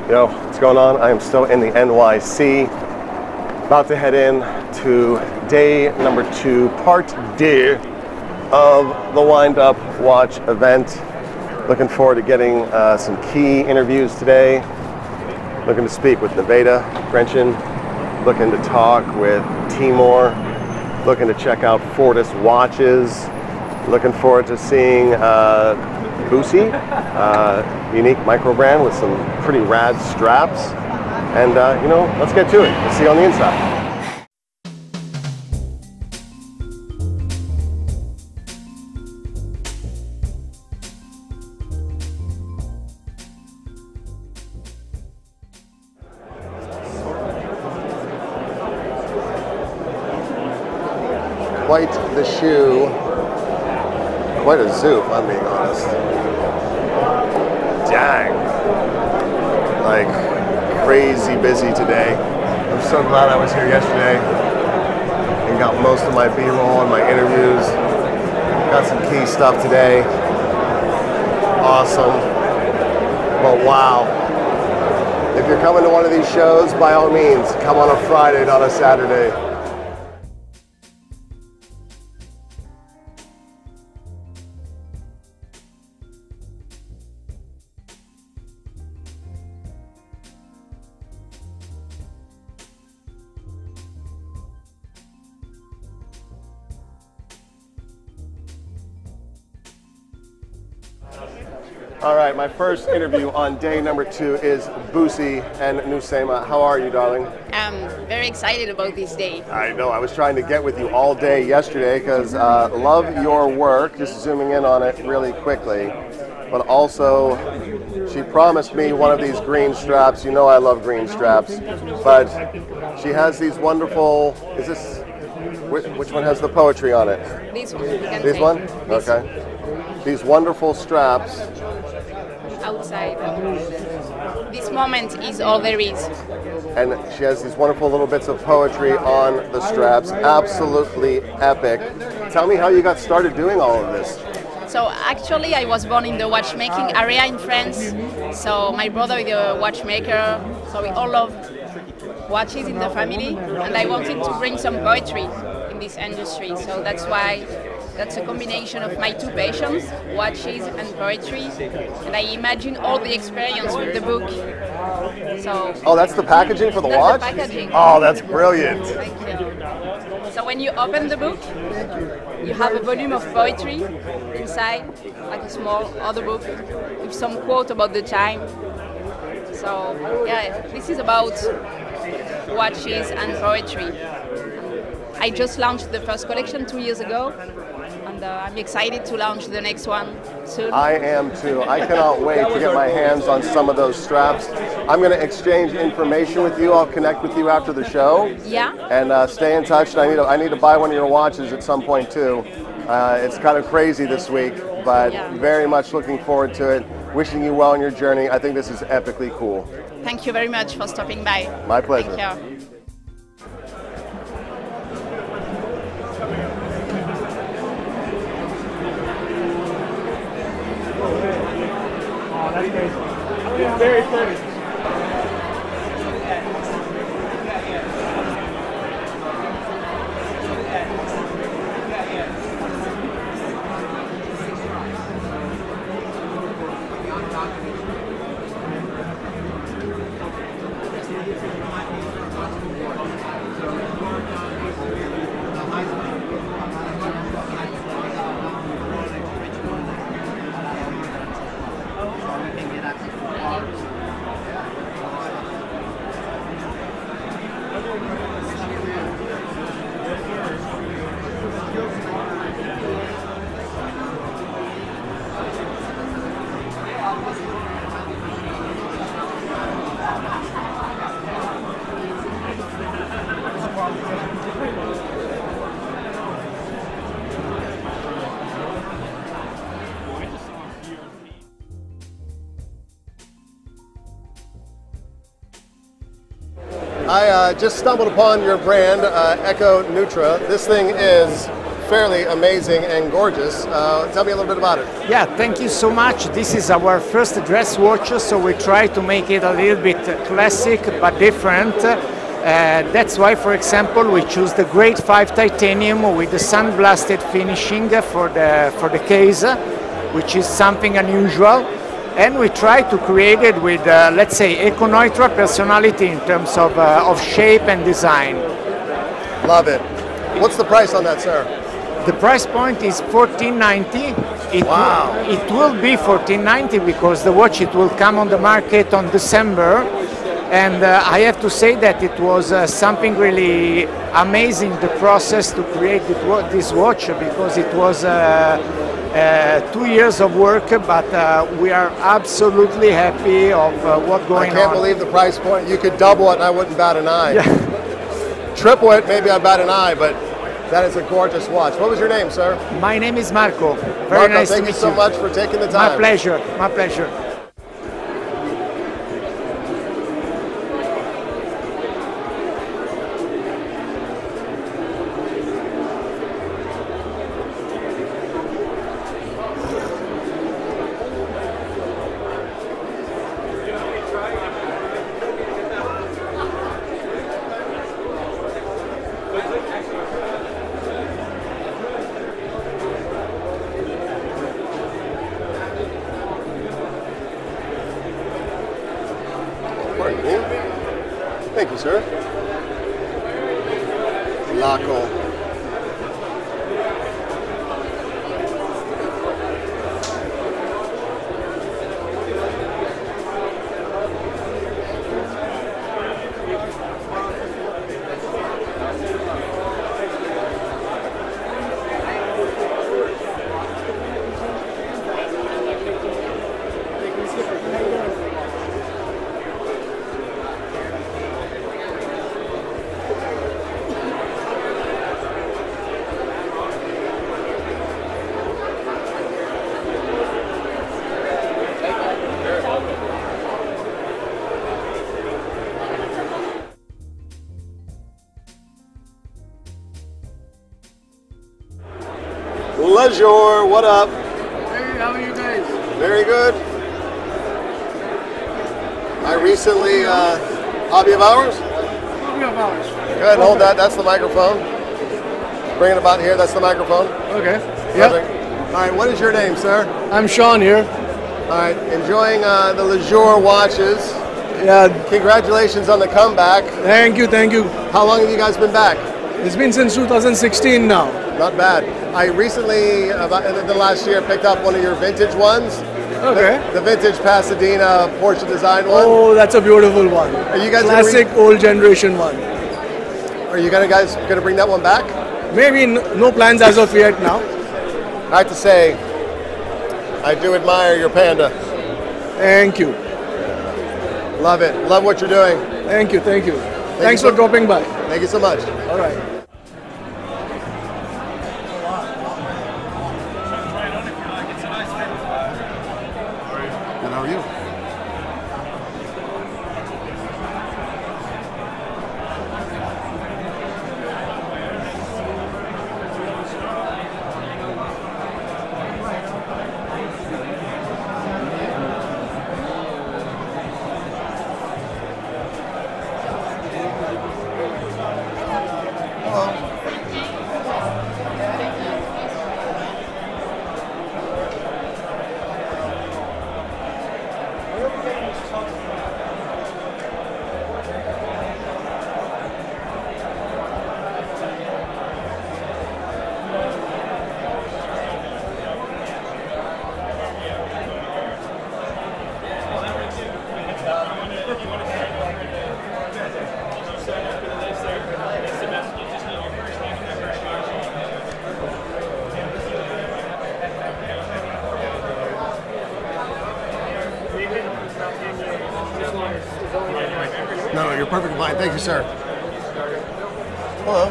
Yo, what's going on? I am still in the NYC, about to head in to day number 2, part D of the Windup Watch event. Looking forward to getting some key interviews today. Looking to speak with Nevada Grenchen, looking to talk with Timor, looking to check out Fortis watches, looking forward to seeing buci, unique micro brand with some pretty rad straps. And you know, let's get to it. Let's see on the inside. Quite the shoe, quite a zoo, if I'm being honest. Dang, like crazy busy today. I'm so glad I was here yesterday and got most of my B-roll and my interviews. Got some key stuff today. Awesome. But wow, if you're coming to one of these shows, by all means, come on a Friday, not a Saturday. All right, my first interview on day number 2 is Buci and Nusema. How are you, darling? I'm very excited about this day. I know, I was trying to get with you all day yesterday because love your work, just zooming in on it really quickly. But also, she promised me one of these green straps. You know I love green straps. But she has these wonderful, is this, which one has the poetry on it? This one. This one? Okay. These wonderful straps. Outside. This moment is all there is. And she has these wonderful little bits of poetry on the straps. Absolutely epic. Tell me how you got started doing all of this. So actually I was born in the watchmaking area in France. So my brother is a watchmaker. So we all love watches in the family. And I wanted to bring some poetry in this industry. So that's why that's a combination of my 2 passions, watches and poetry, and I imagine all the experience with the book. So. Oh, that's the packaging for the watch? That's the packaging. Oh, that's brilliant. Thank you. So when you open the book, you have a volume of poetry inside, like a small other book, with some quote about the time. So yeah, this is about watches and poetry. I just launched the first collection 2 years ago. And I'm excited to launch the next one soon. I am too. I cannot wait to get my hands on some of those straps. I'm going to exchange information with you. I'll connect with you after the show. Yeah. And stay in touch. I need to buy one of your watches at some point too. It's kind of crazy this week, but yeah, very much looking forward to it. Wishing you well on your journey. I think this is epically cool. Thank you very much for stopping by. My pleasure. Thank you. It's very funny. I just stumbled upon your brand, Echo Nutra. This thing is fairly amazing and gorgeous. Tell me a little bit about it. Yeah, thank you so much. This is our first dress watch, so we try to make it a little bit classic but different. That's why, for example, we choose the grade 5 titanium with the sandblasted finishing for the case, which is something unusual. And we try to create it with, let's say, eco-neutral personality in terms of shape and design. Love it. What's the price on that, sir? The price point is $14.90. Wow. It will be $14.90 because the watch, it will come on the market on December. And I have to say that it was something really amazing, the process to create this watch, because it was 2 years of work, but we are absolutely happy of what's going on. I can't believe the price point. You could double it and I wouldn't bat an eye. Yeah. Triple it, maybe I'd bat an eye, but that is a gorgeous watch. What was your name, sir? My name is Marco. Very Marco, nice to thank meet you so much for taking the time. My pleasure. My pleasure. Pardon me. Thank you, sir. Laco. Leisure, what up? Hey, how are you guys? Very good. I recently, hobby of ours? Hobby of ours. Go ahead and hold that, that's the microphone. Bring it about here, that's the microphone. Okay. Perfect. All right, what is your name, sir? I'm Sean here. All right, enjoying the Leisure watches. Yeah. Congratulations on the comeback. Thank you, thank you. How long have you guys been back? It's been since 2016 now. Not bad. I recently, about the last year, picked up one of your vintage ones. Okay. The vintage Pasadena Porsche design one. Oh, that's a beautiful one. Are you guys classic old generation one? Are you guys gonna bring that one back? Maybe no plans as of yet now. I have to say, I do admire your Panda. Thank you. Love it. Love what you're doing. Thank you, thank you. Thanks you for dropping by. Thank you so much. All right. And how are you? No, you're perfectly fine. Thank you, sir. Hello.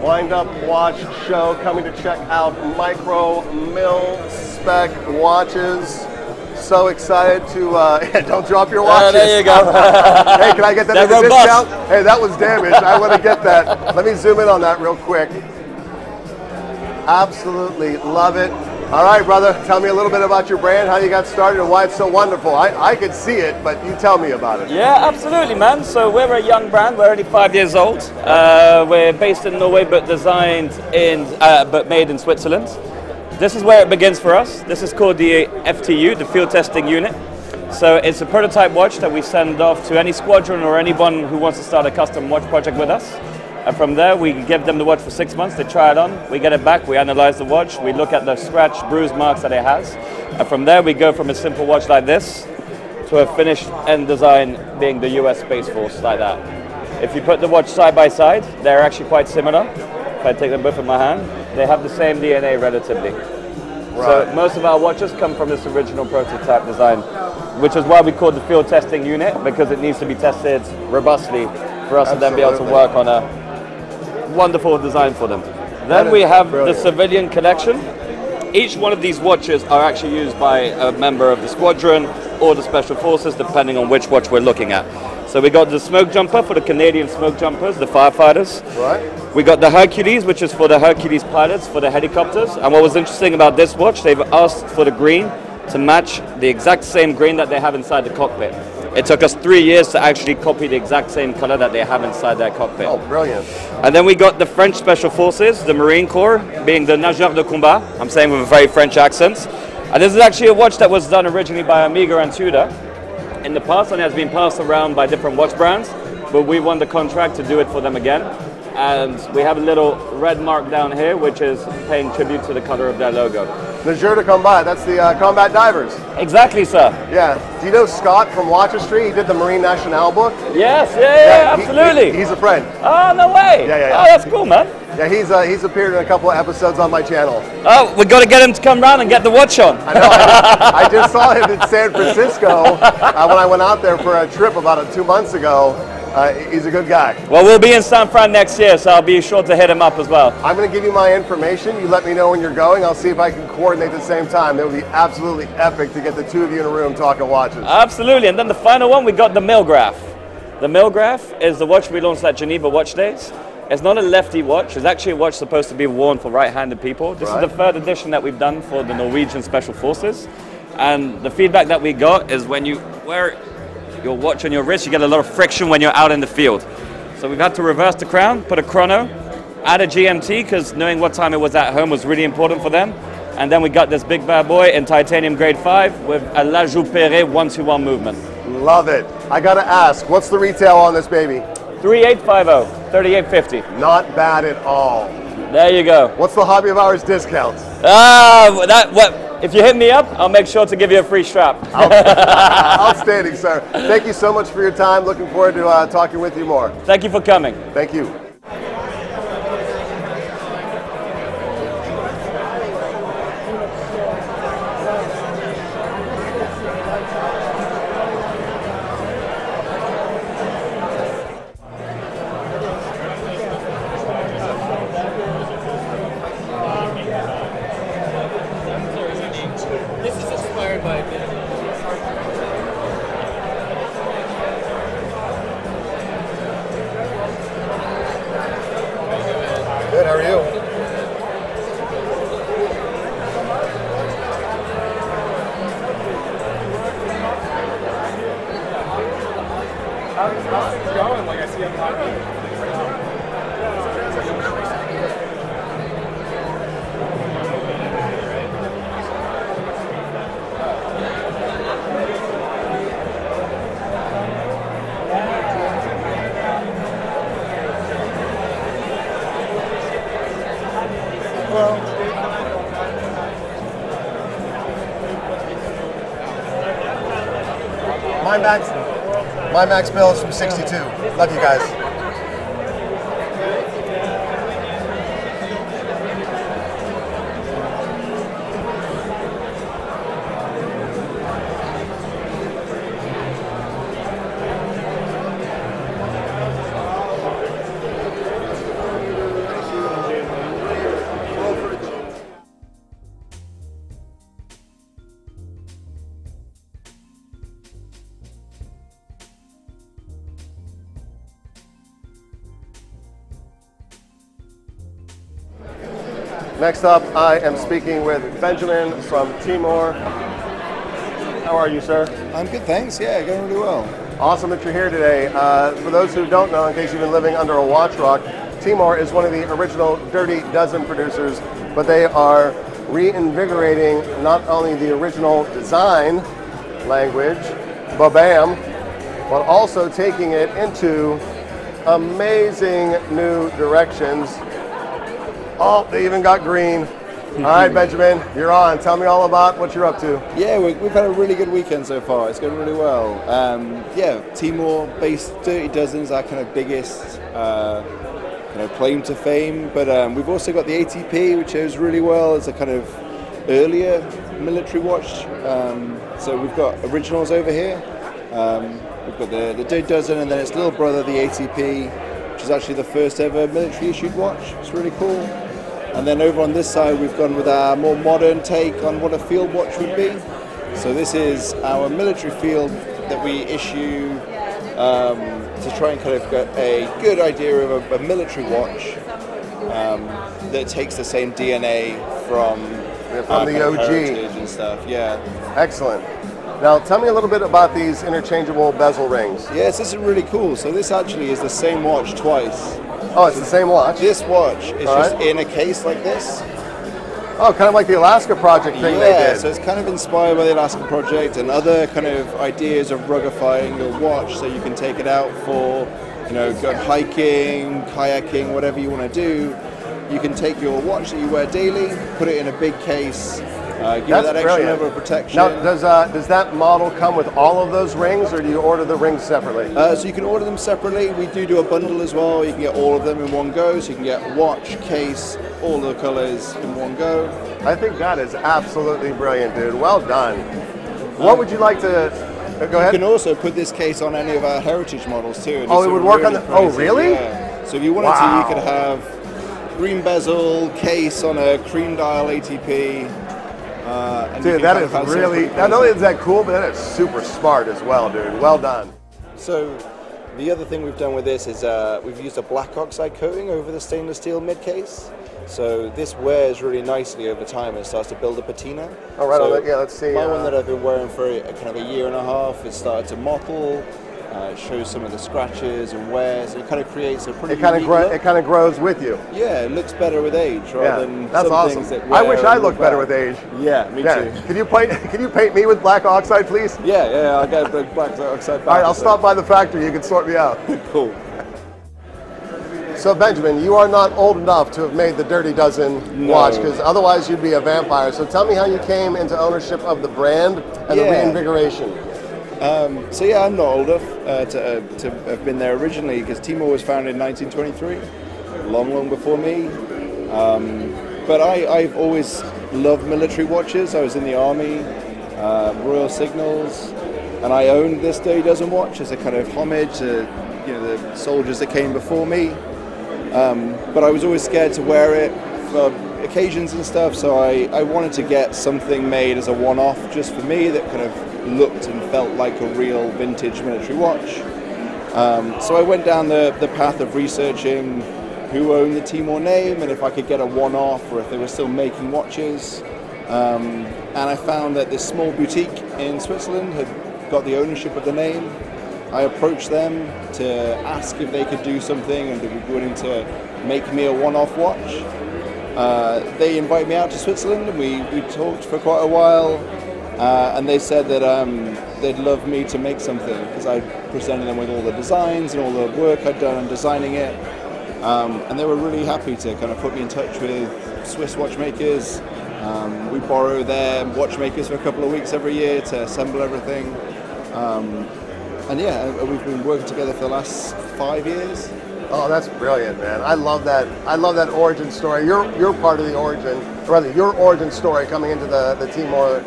Windup Watch Show, coming to check out micromilspec watches. So excited to, don't drop your watches. There you go. Hey, can I get that as a discount? Hey, that was damaged. I want to get that. Let me zoom in on that real quick. Absolutely love it. All right, brother, tell me a little bit about your brand, how you got started, and why it's so wonderful. I could see it, but you tell me about it. Yeah, absolutely, man. So we're a young brand. We're only 5 years old. We're based in Norway, but designed in, but made in Switzerland. This is where it begins for us. This is called the FTU, the Field Testing Unit. So it's a prototype watch that we send off to any squadron or anyone who wants to start a custom watch project with us. And from there, we give them the watch for 6 months, they try it on, we get it back, we analyze the watch, we look at the scratch, bruise marks that it has. And from there, we go from a simple watch like this to a finished end design being the US Space Force, like that. If you put the watch side by side, they're actually quite similar. If I take them both in my hand, they have the same DNA relatively. Right. So most of our watches come from this original prototype design, which is why we call it the Field Testing Unit, because it needs to be tested robustly for us to then be able to work on a wonderful design for them. Then we have the civilian collection. Each one of these watches are actually used by a member of the squadron or the special forces, depending on which watch we're looking at. So we got the smoke jumper for the Canadian smoke jumpers, the firefighters. Right. We got the Hercules, which is for the Hercules pilots, for the helicopters. And what was interesting about this watch, they've asked for the green to match the exact same green that they have inside the cockpit. It took us 3 years to actually copy the exact same color that they have inside their cockpit. Oh, brilliant. And then we got the French Special Forces, the Marine Corps, being the nageurs de combat. I'm saying with a very French accent. And this is actually a watch that was done originally by Amiga and Tudor in the past, and has been passed around by different watch brands, but we won the contract to do it for them again. And we have a little red mark down here, which is paying tribute to the color of their logo. Nageurs de combat, that's the combat divers. Exactly, sir. Yeah. Do you know Scott from Watchistry? He did the Marine Nationale book. Yes, yeah, absolutely. He's a friend. Oh, no way. Yeah. Oh, that's cool, man. Yeah, he's appeared in a couple of episodes on my channel. Oh, we got to get him to come round and get the watch on. I know. I just saw him in San Francisco when I went out there for a trip about 2 months ago. He's a good guy. Well, we'll be in San Fran next year, so I'll be sure to hit him up as well. I'm going to give you my information. You let me know when you're going. I'll see if I can coordinate at the same time. It would be absolutely epic to get the two of you in a room talking watches. Absolutely. And then the final one, we got the Milgraph. The Milgraph is the watch we launched at Geneva Watch Days. It's not a lefty watch. It's actually a watch supposed to be worn for right-handed people. This is the third edition that we've done for the Norwegian Special Forces. And the feedback that we got is when you wear your watch on your wrist, you get a lot of friction when you're out in the field. So we've had to reverse the crown, put a chrono, add a GMT, because knowing what time it was at home was really important for them. And then we got this big bad boy in titanium grade 5 with a La Joupere 1-2-1 movement. Love it. I got to ask, what's the retail on this baby? 3850, 3850. Not bad at all. There you go. What's the Hobby of Hours discount? If you hit me up, I'll make sure to give you a free strap. Outstanding, sir. Thank you so much for your time. Looking forward to talking with you more. Thank you for coming. Thank you. This is inspired by Good, how are you? How's it going? Like I see I'm talking. My max bill is from 62. Love you guys. Next up, I am speaking with Benjamin from Timor. How are you, sir? I'm good, thanks. Yeah, going really well. Awesome that you're here today. For those who don't know, in case you've been living under a watch rock, Timor is one of the original Dirty Dozen producers, but they are reinvigorating not only the original design language, Babam, but also taking it into amazing new directions. Oh, they even got green. All right, Benjamin, you're on. Tell me all about what you're up to. Yeah, we've had a really good weekend so far. It's going really well. Yeah, Timor-based Dirty Dozen is our kind of biggest claim to fame. But we've also got the ATP, which shows really well. It's a kind of earlier military watch. So we've got originals over here. We've got the Dirty Dozen, and then its little brother, the ATP, which is actually the first ever military issued watch. It's really cool. And then over on this side, we've gone with our more modern take on what a field watch would be. So this is our military field that we issue to try and kind of get a good idea of a military watch that takes the same DNA from the OG heritage and stuff. Yeah. Excellent. Now, tell me a little bit about these interchangeable bezel rings. Yes, this is really cool. So this actually is the same watch twice. Oh, it's the same watch? This watch is just in a case like this. Oh, kind of like the Alaska Project thing they did. So it's kind of inspired by the Alaska Project and other kind of ideas of ruggifying your watch, so you can take it out for, go hiking, kayaking, whatever you want to do. You can take your watch that you wear daily, put it in a big case, give it that extra level of protection. Now, does that model come with all of those rings, or do you order the rings separately? So you can order them separately. We do a bundle as well. You can get all of them in one go. So you can get watch, case, all the colors in one go. I think that is absolutely brilliant, dude. Well done. What would you like to... Go ahead. You can also put this case on any of our heritage models too. Oh, it would work on the... Oh, really? Yeah. So if you wanted to, you could have green bezel case on a cream dial ATP. Dude, that is really, not only is that cool, but that is super smart as well, dude. Well done. So the other thing we've done with this is we've used a black oxide coating over the stainless steel mid case. So this wears really nicely over time and starts to build a patina. Oh, right, so yeah, let's see. My one that I've been wearing for kind of a year and a half has started to mottle. It shows some of the scratches and wears. It kind of creates a pretty unique look. It kind of grows with you. Yeah, it looks better with age rather than that's some awesome. things that I wish I looked better with age. Yeah, me too. Can you paint me with black oxide, please? Yeah, I'll get the black oxide back. All right, I'll stop by the factory. You can sort me out. Cool. So Benjamin, you are not old enough to have made the Dirty Dozen watch, because otherwise you'd be a vampire. So tell me how you came into ownership of the brand and the reinvigoration. So yeah, I'm not old enough to have been there originally, because Timor was founded in 1923, long before me. But I've always loved military watches. I was in the army, Royal Signals, and I owned this Dirty Dozen watch as a kind of homage to the soldiers that came before me. But I was always scared to wear it for occasions and stuff, so I wanted to get something made as a one-off just for me that kind of looked and felt like a real vintage military watch. So I went down the path of researching who owned the Timor name and if I could get a one-off or if they were still making watches. And I found that this small boutique in Switzerland had got the ownership of the name. I approached them to ask if they could do something and they were willing to make me a one-off watch. They invited me out to Switzerland and we talked for quite a while. And they said that they'd love me to make something because I presented them with all the designs and all the work I'd done on designing it. And they were really happy to kind of put me in touch with Swiss watchmakers. We borrow their watchmakers for a couple of weeks every year to assemble everything. And yeah, we've been working together for the last 5 years. Oh, that's brilliant, man. I love that. I love that origin story. You're part of the origin, or rather your origin story coming into the Timor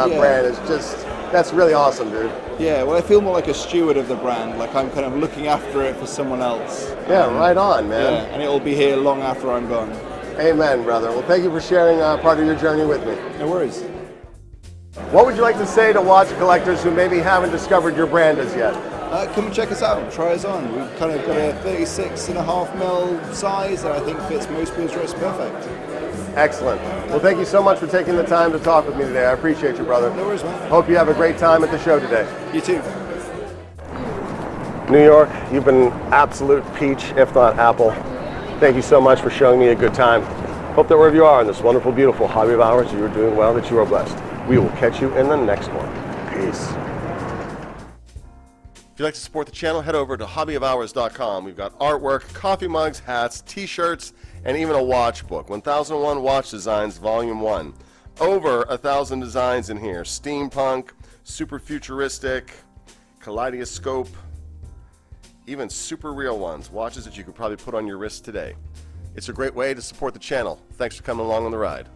brand is just, that's really awesome, dude. Yeah, well, I feel more like a steward of the brand, like I'm kind of looking after it for someone else. Yeah, right on, man. Yeah, and it'll be here long after I'm gone. Amen, brother. Well, thank you for sharing part of your journey with me. No worries. What would you like to say to watch collectors who maybe haven't discovered your brand as yet? come and check us out, try us on. We've kind of got a 36.5mm size that I think fits most people's dress perfect. Excellent. Well, thank you so much for taking the time to talk with me today. I appreciate you, brother. No worries, man. Hope you have a great time at the show today. You too. New York, you've been an absolute peach, if not apple. Thank you so much for showing me a good time. Hope that wherever you are in this wonderful, beautiful hobby of ours, you are doing well, that you are blessed. We will catch you in the next one. Peace. If you'd like to support the channel, head over to hobbyofhours.com. We've got artwork, coffee mugs, hats, t-shirts, and even a watch book. 1001 Watch Designs, Volume 1. Over 1,000 designs in here. Steampunk, super futuristic, kaleidoscope, even super real ones. Watches that you could probably put on your wrist today. It's a great way to support the channel. Thanks for coming along on the ride.